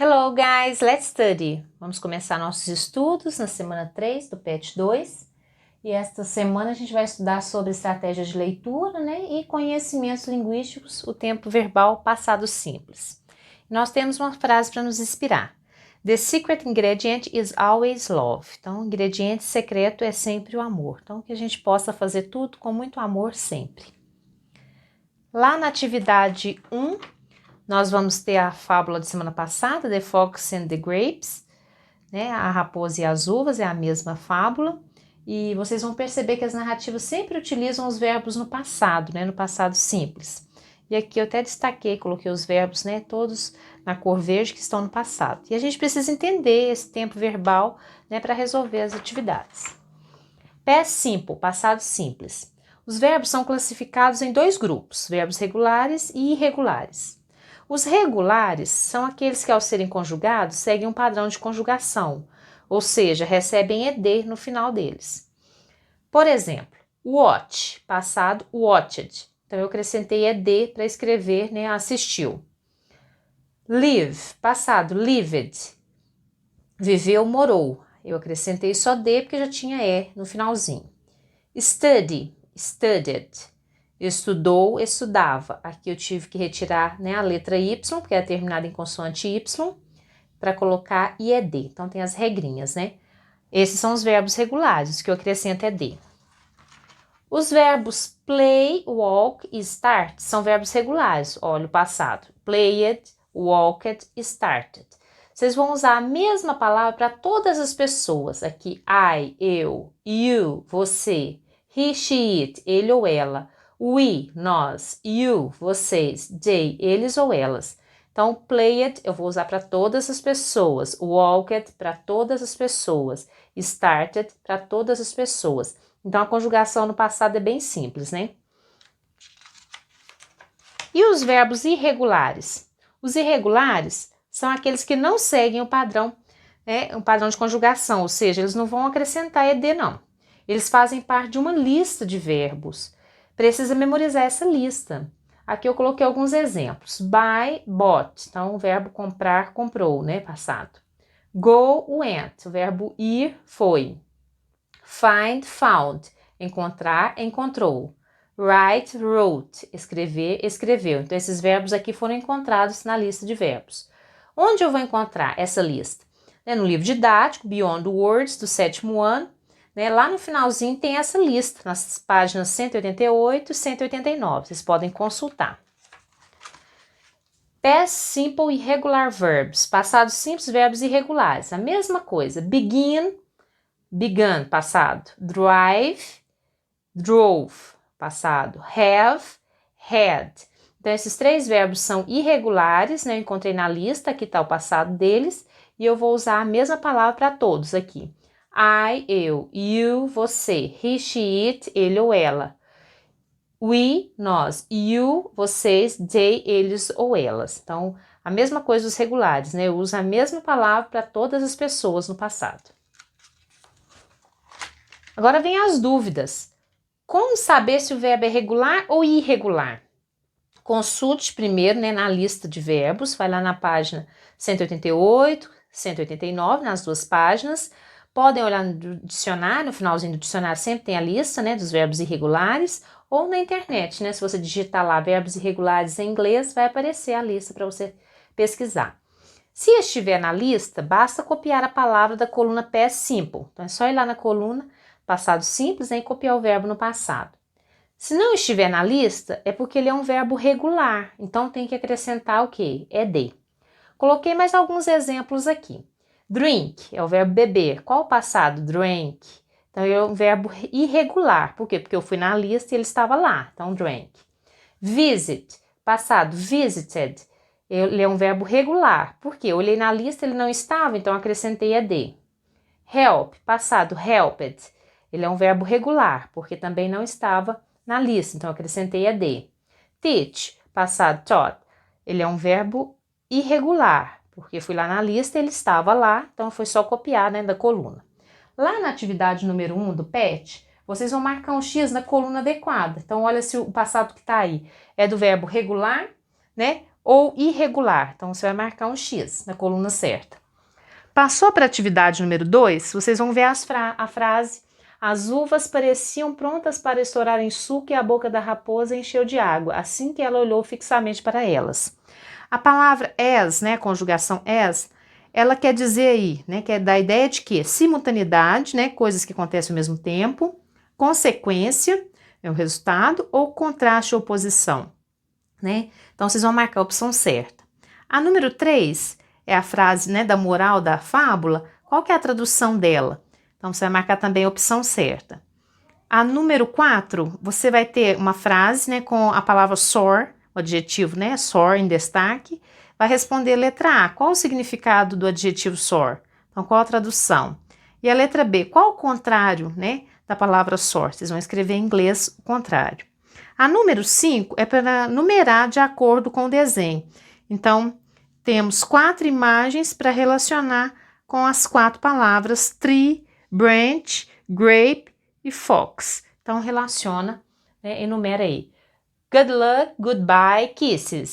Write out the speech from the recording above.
Hello guys, let's study! Vamos começar nossos estudos na semana 3 do PET 2 e esta semana a gente vai estudar sobre estratégias de leitura, e conhecimentos linguísticos, o tempo verbal passado simples. Nós temos uma frase para nos inspirar. The secret ingredient is always love. Então, o ingrediente secreto é sempre o amor. Então, que a gente possa fazer tudo com muito amor sempre. Lá na atividade 1, nós vamos ter a fábula de semana passada, The Fox and the Grapes, A raposa e as uvas, é a mesma fábula. E vocês vão perceber que as narrativas sempre utilizam os verbos no passado, no passado simples. E aqui eu até destaquei, coloquei os verbos, todos na cor verde que estão no passado. E a gente precisa entender esse tempo verbal, para resolver as atividades. Past simple, passado simples. Os verbos são classificados em dois grupos, verbos regulares e irregulares. Os regulares são aqueles que, ao serem conjugados, seguem um padrão de conjugação, ou seja, recebem ed no final deles. Por exemplo, watch, passado watched. Então, eu acrescentei ed para escrever, assistiu. Live, passado lived. Viveu, morou. Eu acrescentei só d porque já tinha e no finalzinho. Study, studied. Estudou, estudava. Aqui eu tive que retirar a letra Y, porque é terminada em consoante Y, para colocar IED. Então tem as regrinhas, Esses são os verbos regulares, que eu acrescento ED. Os verbos play, walk e start são verbos regulares. Olha o passado. Played, walked, started. Vocês vão usar a mesma palavra para todas as pessoas. Aqui, I, eu, you, você, he, she, it, ele ou ela. We, nós, you, vocês, they, eles ou elas. Então, played eu vou usar para todas as pessoas, walked para todas as pessoas, started para todas as pessoas. Então, a conjugação no passado é bem simples, E os verbos irregulares? Os irregulares são aqueles que não seguem o padrão, o padrão de conjugação, ou seja, eles não vão acrescentar ed, não. Eles fazem parte de uma lista de verbos. Precisa memorizar essa lista. Aqui eu coloquei alguns exemplos. Buy, bought. Então, o verbo comprar, comprou, passado. Go, went. O verbo ir, foi. Find, found. Encontrar, encontrou. Write, wrote. Escrever, escreveu. Então, esses verbos aqui foram encontrados na lista de verbos. Onde eu vou encontrar essa lista? No livro didático, Beyond Words, do 7º ano. Lá no finalzinho tem essa lista, nas páginas 188 e 189, vocês podem consultar. Past simple e regular verbs, passado simples, verbos irregulares, a mesma coisa. Begin, began, passado. Drive, drove, passado. Have, had. Então, esses três verbos são irregulares, eu encontrei na lista, aqui está o passado deles, e eu vou usar a mesma palavra para todos aqui. I, eu, you, você, he, she, it, ele ou ela. We, nós, you, vocês, they, eles ou elas. Então, a mesma coisa dos regulares, Eu uso a mesma palavra para todas as pessoas no passado. Agora vem as dúvidas. Como saber se o verbo é regular ou irregular? Consulte primeiro, na lista de verbos, vai lá na página 188, 189, nas duas páginas. Podem olhar no dicionário, no finalzinho do dicionário sempre tem a lista, dos verbos irregulares, ou na internet, se você digitar lá verbos irregulares em inglês, vai aparecer a lista para você pesquisar. Se estiver na lista, basta copiar a palavra da coluna past simple. Então, é só ir lá na coluna passado simples, e copiar o verbo no passado. Se não estiver na lista, é porque ele é um verbo regular, então tem que acrescentar o quê? ED. Coloquei mais alguns exemplos aqui. Drink é o verbo beber. Qual o passado? Drank. Então, ele é um verbo irregular. Por quê? Porque eu fui na lista e ele estava lá. Então, drank. Visit, passado, visited. Ele é um verbo regular. Por quê? Eu olhei na lista, ele não estava, então acrescentei ed. Help, passado, helped. Ele é um verbo regular, porque também não estava na lista, então acrescentei ed. Teach, passado, taught. Ele é um verbo irregular, porque fui lá na lista, ele estava lá, então foi só copiar, da coluna. Lá na atividade número 1 do PET, vocês vão marcar um X na coluna adequada. Então, olha se o passado que está aí é do verbo regular, ou irregular. Então, você vai marcar um X na coluna certa. Passou para a atividade número 2, vocês vão ver a frase: as uvas pareciam prontas para estourar em suco e a boca da raposa encheu de água, assim que ela olhou fixamente para elas. A palavra as, né, a conjugação as, ela quer dizer aí, né, que é da ideia de que simultaneidade, né, coisas que acontecem ao mesmo tempo, consequência, é o resultado, ou contraste ou oposição, né? Então, vocês vão marcar a opção certa. A número 3 é a frase, né, da moral da fábula. Qual que é a tradução dela? Então, você vai marcar também a opção certa. A número 4, você vai ter uma frase, né, com a palavra soar, o adjetivo, né, soar em destaque. Vai responder a letra A. Qual o significado do adjetivo soar? Então, qual a tradução? E a letra B, qual o contrário, né, da palavra soar? Vocês vão escrever em inglês o contrário. A número 5 é para numerar de acordo com o desenho. Então, temos 4 imagens para relacionar com as 4 palavras tree, branch, grape e fox. Então, relaciona, né, enumera aí. Good luck, goodbye, kisses.